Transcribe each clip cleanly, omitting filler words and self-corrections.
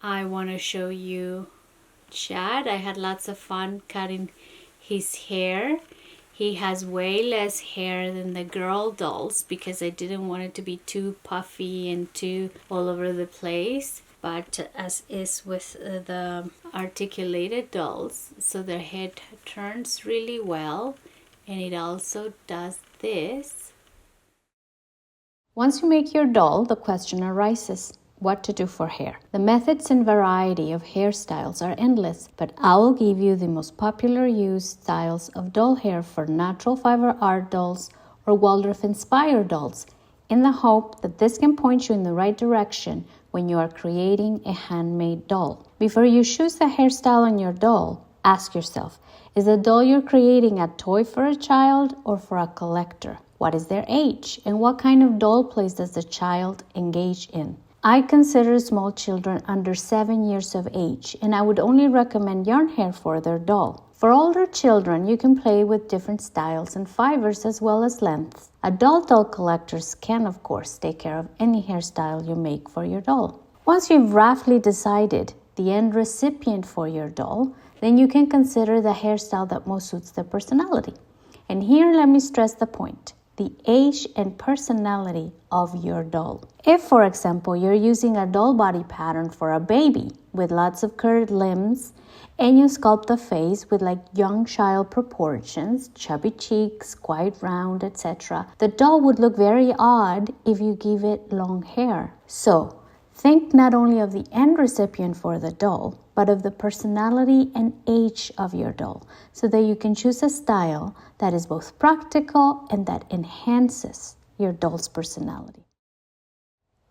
I want to show you Chad. I had lots of fun cutting his hair. He has way less hair than the girl dolls because I didn't want it to be too puffy and too all over the place. But as is with the articulated dolls, so their head turns really well, and it also does this. Once you make your doll, the question arises: what to do for hair? The methods and variety of hairstyles are endless, but I will give you the most popular used styles of doll hair for natural fiber art dolls or Waldorf-inspired dolls, in the hope that this can point you in the right direction when you are creating a handmade doll. Before you choose the hairstyle on your doll, ask yourself, is the doll you're creating a toy for a child or for a collector? What is their age, and what kind of doll plays does the child engage in? I consider small children under 7 years of age, and I would only recommend yarn hair for their doll. For older children, you can play with different styles and fibers as well as lengths. Adult doll collectors can, of course, take care of any hairstyle you make for your doll. Once you've roughly decided the end recipient for your doll, then you can consider the hairstyle that most suits their personality. And here, let me stress the point: the age and personality of your doll. If, for example, you're using a doll body pattern for a baby with lots of curved limbs, and you sculpt the face with like young child proportions, chubby cheeks, quite round, etc., the doll would look very odd if you give it long hair. So, think not only of the end recipient for the doll, but of the personality and age of your doll, so that you can choose a style that is both practical and that enhances your doll's personality.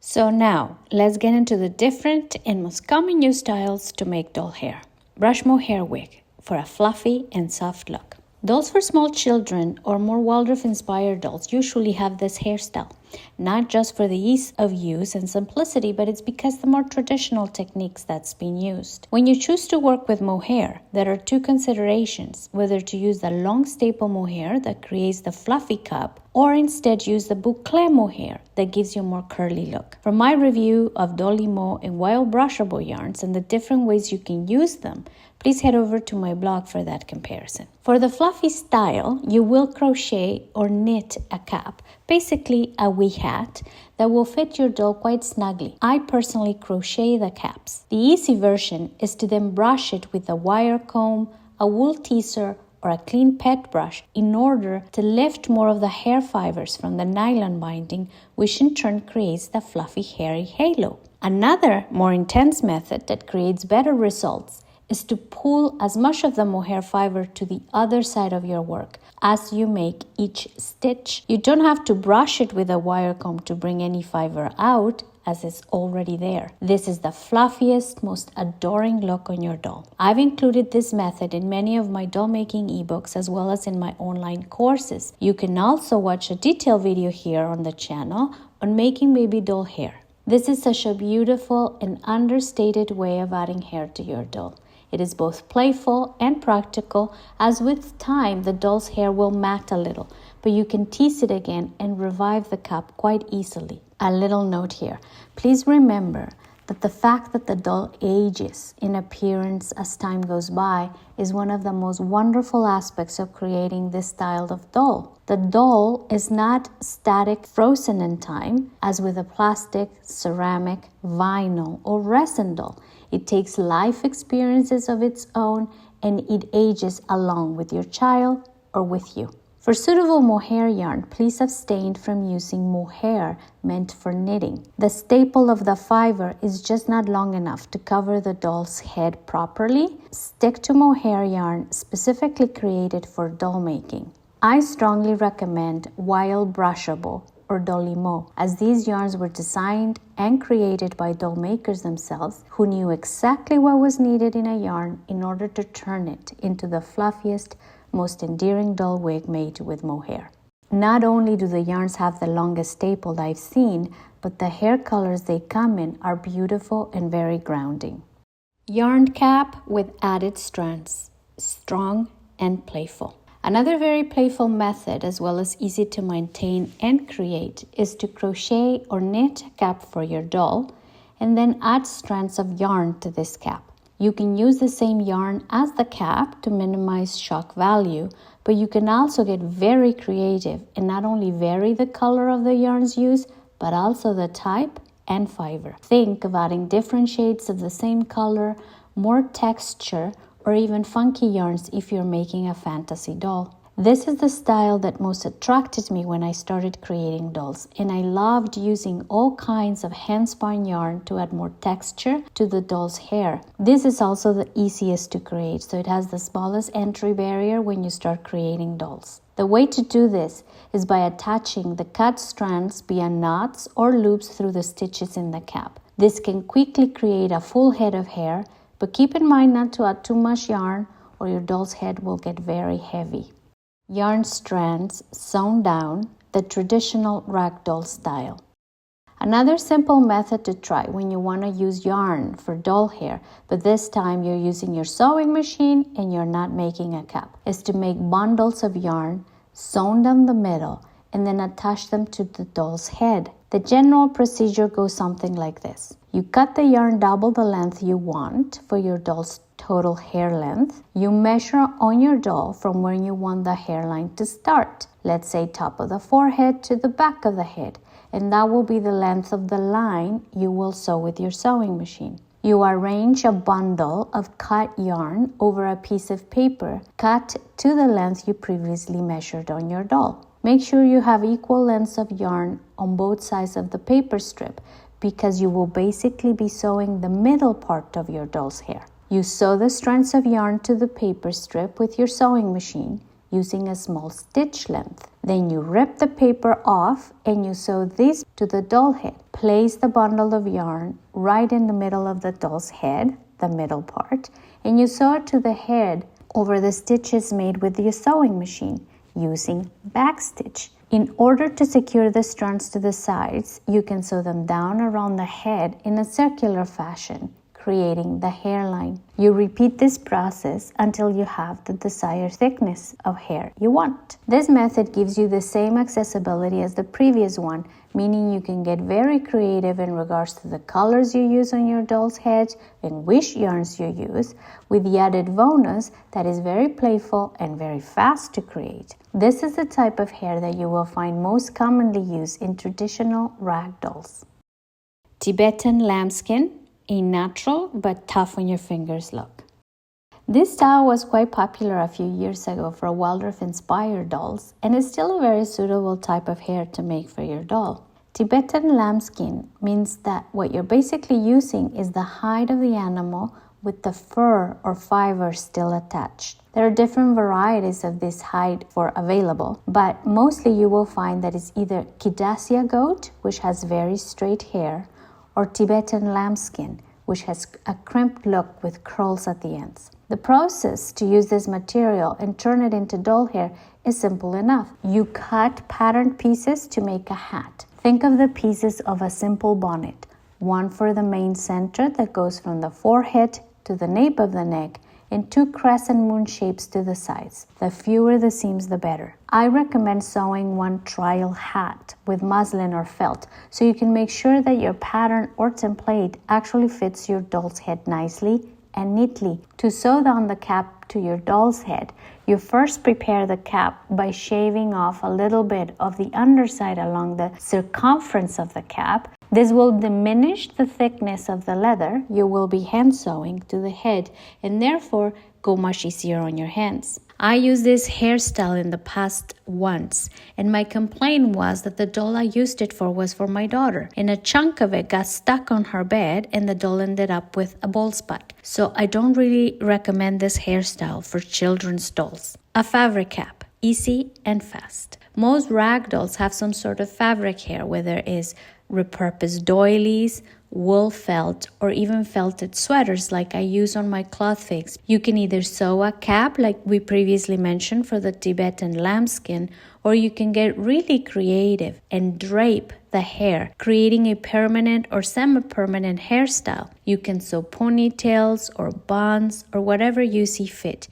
So now, let's get into the different and most common used styles to make doll hair. Brush mohair wig for a fluffy and soft look. Dolls for small children or more Waldorf-inspired dolls usually have this hairstyle, not just for the ease of use and simplicity, but it's because the more traditional techniques that's been used. When you choose to work with mohair, there are two considerations: whether to use the long staple mohair that creates the fluffy cup, or instead use the boucle mohair that gives you a more curly look. For my review of dolimo and wild brushable yarns and the different ways you can use them, please head over to my blog for that comparison. For the fluffy style, you will crochet or knit a cap, basically a wee hat, that will fit your doll quite snugly. I personally crochet the caps. The easy version is to then brush it with a wire comb, a wool teaser, or a clean pet brush in order to lift more of the hair fibers from the nylon binding, which in turn creates the fluffy hairy halo. Another more intense method that creates better results is to pull as much of the mohair fiber to the other side of your work as you make each stitch. You don't have to brush it with a wire comb to bring any fiber out, as it's already there. This is the fluffiest, most adoring look on your doll. I've included this method in many of my doll making ebooks as well as in my online courses. You can also watch a detailed video here on the channel on making baby doll hair. This is such a beautiful and understated way of adding hair to your doll. It is both playful and practical, as with time the doll's hair will mat a little, but you can tease it again and revive the cap quite easily. A little note here: please remember that the fact that the doll ages in appearance as time goes by is one of the most wonderful aspects of creating this style of doll. The doll is not static, frozen in time, as with a plastic, ceramic, vinyl, or resin doll. It takes life experiences of its own, and it ages along with your child or with you. For suitable mohair yarn, please abstain from using mohair meant for knitting. The staple of the fiber is just not long enough to cover the doll's head properly. Stick to mohair yarn specifically created for doll making. I strongly recommend wild brushable or dolimo, as these yarns were designed and created by doll makers themselves, who knew exactly what was needed in a yarn in order to turn it into the fluffiest, most endearing doll wig made with mohair. Not only do the yarns have the longest staple I've seen, but the hair colors they come in are beautiful and very grounding. Yarn cap with added strands, strong and playful. Another very playful method, as well as easy to maintain and create, is to crochet or knit a cap for your doll and then add strands of yarn to this cap. You can use the same yarn as the cap to minimize shock value, but you can also get very creative and not only vary the color of the yarns used, but also the type and fiber. Think of adding different shades of the same color, more texture, or even funky yarns if you're making a fantasy doll. This is the style that most attracted me when I started creating dolls, and I loved using all kinds of hand-spun yarn to add more texture to the doll's hair. This is also the easiest to create, so it has the smallest entry barrier when you start creating dolls. The way to do this is by attaching the cut strands via knots or loops through the stitches in the cap. This can quickly create a full head of hair, but keep in mind not to add too much yarn or your doll's head will get very heavy. Yarn strands sewn down, the traditional ragdoll style. Another simple method to try when you want to use yarn for doll hair, but this time you're using your sewing machine and you're not making a cap, is to make bundles of yarn, sewn down the middle, and then attach them to the doll's head. The general procedure goes something like this. You cut the yarn double the length you want for your doll's total hair length. You measure on your doll from where you want the hairline to start. Let's say top of the forehead to the back of the head, and that will be the length of the line you will sew with your sewing machine. You arrange a bundle of cut yarn over a piece of paper cut to the length you previously measured on your doll. Make sure you have equal lengths of yarn on both sides of the paper strip because you will basically be sewing the middle part of your doll's hair. You sew the strands of yarn to the paper strip with your sewing machine using a small stitch length. Then you rip the paper off and you sew this to the doll head. Place the bundle of yarn right in the middle of the doll's head, the middle part, and you sew it to the head over the stitches made with your sewing machine using backstitch. In order to secure the strands to the sides, you can sew them down around the head in a circular fashion, creating the hairline. You repeat this process until you have the desired thickness of hair you want. This method gives you the same accessibility as the previous one, meaning you can get very creative in regards to the colors you use on your doll's head and which yarns you use, with the added bonus that is very playful and very fast to create. This is the type of hair that you will find most commonly used in traditional rag dolls. Tibetan lambskin, a natural but tough on your fingers look. This style was quite popular a few years ago for Waldorf-inspired dolls and is still a very suitable type of hair to make for your doll. Tibetan lambskin means that what you're basically using is the hide of the animal with the fur or fiber still attached. There are different varieties of this hide available, but mostly you will find that it's either Kidassia goat, which has very straight hair, or Tibetan lambskin, which has a crimped look with curls at the ends. The process to use this material and turn it into doll hair is simple enough. You cut patterned pieces to make a hat. Think of the pieces of a simple bonnet, one for the main center that goes from the forehead to the nape of the neck, and two crescent moon shapes to the sides. The fewer the seams, the better. I recommend sewing one trial hat with muslin or felt so you can make sure that your pattern or template actually fits your doll's head nicely and neatly. To sew down the cap to your doll's head, you first prepare the cap by shaving off a little bit of the underside along the circumference of the cap. This will diminish the thickness of the leather you will be hand sewing to the head and therefore go much easier on your hands. I used this hairstyle in the past once, and my complaint was that the doll I used it for was for my daughter, and a chunk of it got stuck on her bed and the doll ended up with a bald spot. So I don't really recommend this hairstyle for children's dolls. A fabric cap, easy and fast. Most rag dolls have some sort of fabric hair, whether it is repurposed doilies, wool felt, or even felted sweaters like I use on my cloth figs. You can either sew a cap like we previously mentioned for the Tibetan lambskin, or you can get really creative and drape the hair, creating a permanent or semi-permanent hairstyle. You can sew ponytails or buns or whatever you see fit.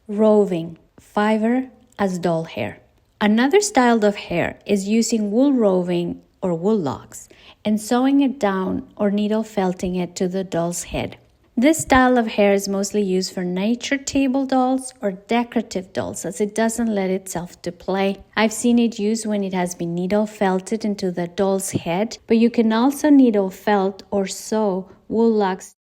Roving, fiber as doll hair. Another style of hair is using wool roving or wool locks and sewing it down or needle felting it to the doll's head. This style of hair is mostly used for nature table dolls or decorative dolls as it doesn't let itself to play. I've seen it used when it has been needle felted into the doll's head, but you can also needle felt or sew wool locks.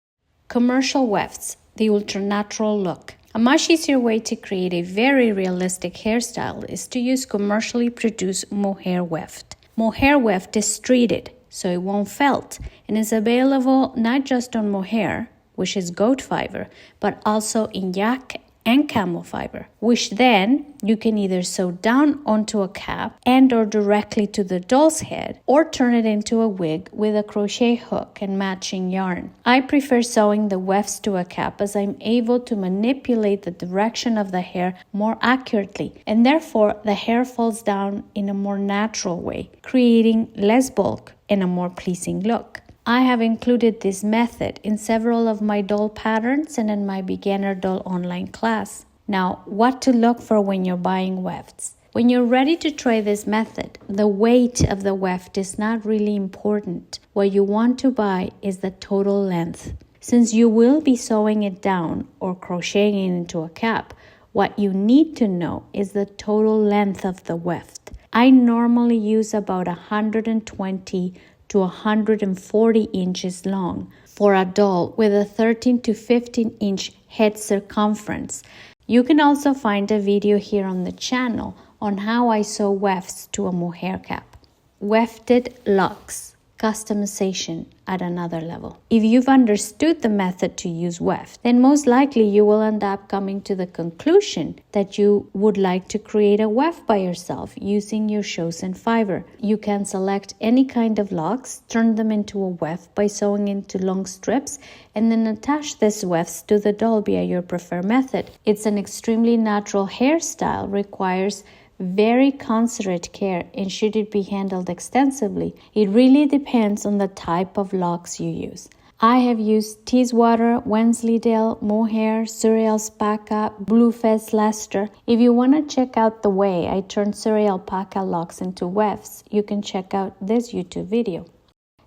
Commercial wefts, the ultra-natural look. A much easier way to create a very realistic hairstyle is to use commercially produced mohair weft. Mohair weft is treated, so it won't felt, and is available not just on mohair, which is goat fiber, but also in yak and camel fiber, which then you can either sew down onto a cap and or directly to the doll's head, or turn it into a wig with a crochet hook and matching yarn. I prefer sewing the wefts to a cap as I'm able to manipulate the direction of the hair more accurately, and therefore the hair falls down in a more natural way, creating less bulk and a more pleasing look. I have included this method in several of my doll patterns and in my beginner doll online class. Now, what to look for when you're buying wefts? When you're ready to try this method, the weight of the weft is not really important. What you want to buy is the total length. Since you will be sewing it down or crocheting it into a cap, what you need to know is the total length of the weft. I normally use about 120 to 140 inches long for a doll with a 13 to 15 inch head circumference. You can also find a video here on the channel on how I sew wefts to a mohair cap. Wefted locks. Customization at another level. If you've understood the method to use weft, then most likely you will end up coming to the conclusion that you would like to create a weft by yourself using your chosen fiber. You can select any kind of locks, turn them into a weft by sewing into long strips, and then attach these wefts to the doll via your preferred method. It's an extremely natural hairstyle, requires very considerate care, and should it be handled extensively, it really depends on the type of locks you use. I have used Teeswater, Wensleydale, mohair, Surrey alpaca, Bluefez Leicester. If you want to check out the way I turned Surrey alpaca locks into wefts, you can check out this YouTube video.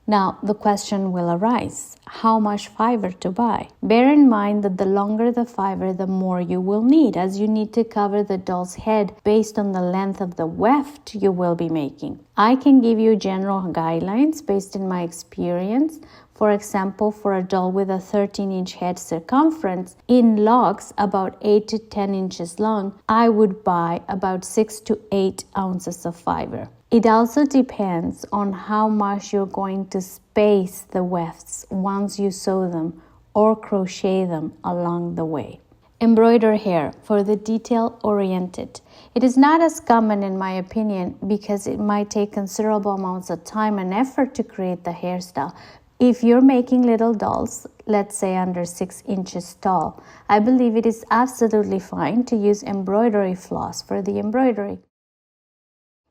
Now, the question will arise, how much fiber to buy? Bear in mind that the longer the fiber, the more you will need, as you need to cover the doll's head based on the length of the weft you will be making. I can give you general guidelines based on my experience. For example, for a doll with a 13-inch head circumference, in locks about 8 to 10 inches long, I would buy about 6 to 8 ounces of fiber. It also depends on how much you're going to space the wefts once you sew them or crochet them along the way. Embroider hair for the detail-oriented. It is not as common in my opinion because it might take considerable amounts of time and effort to create the hairstyle. If you're making little dolls, let's say under 6 inches tall, I believe it is absolutely fine to use embroidery floss for the embroidery.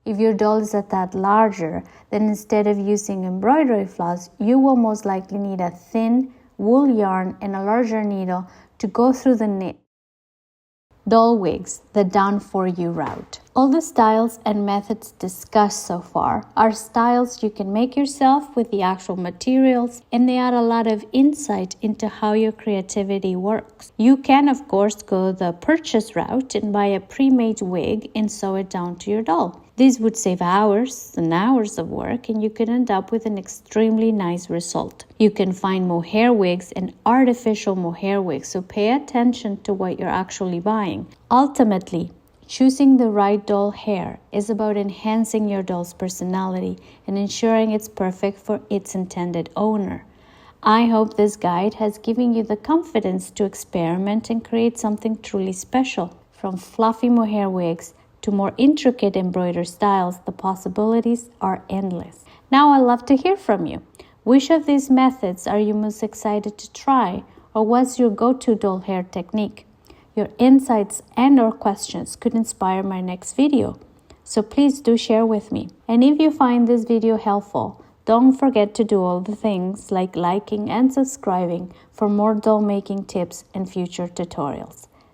If your doll is a tad larger, then instead of using embroidery floss, you will most likely need a thin wool yarn and a larger needle to go through the knit. Doll wigs, the done for you route. All the styles and methods discussed so far are styles you can make yourself with the actual materials, and they add a lot of insight into how your creativity works. You can, of course, go the purchase route and buy a pre-made wig and sew it down to your doll. This would save hours and hours of work, and you could end up with an extremely nice result. You can find mohair wigs and artificial mohair wigs, so pay attention to what you're actually buying. Ultimately, choosing the right doll hair is about enhancing your doll's personality and ensuring it's perfect for its intended owner. I hope this guide has given you the confidence to experiment and create something truly special. From fluffy mohair wigs to more intricate embroidered styles, the possibilities are endless. Now I'd love to hear from you. Which of these methods are you most excited to try, or what's your go-to doll hair technique? Your insights and or questions could inspire my next video, so please do share with me. And if you find this video helpful, don't forget to do all the things like liking and subscribing for more doll making tips and future tutorials.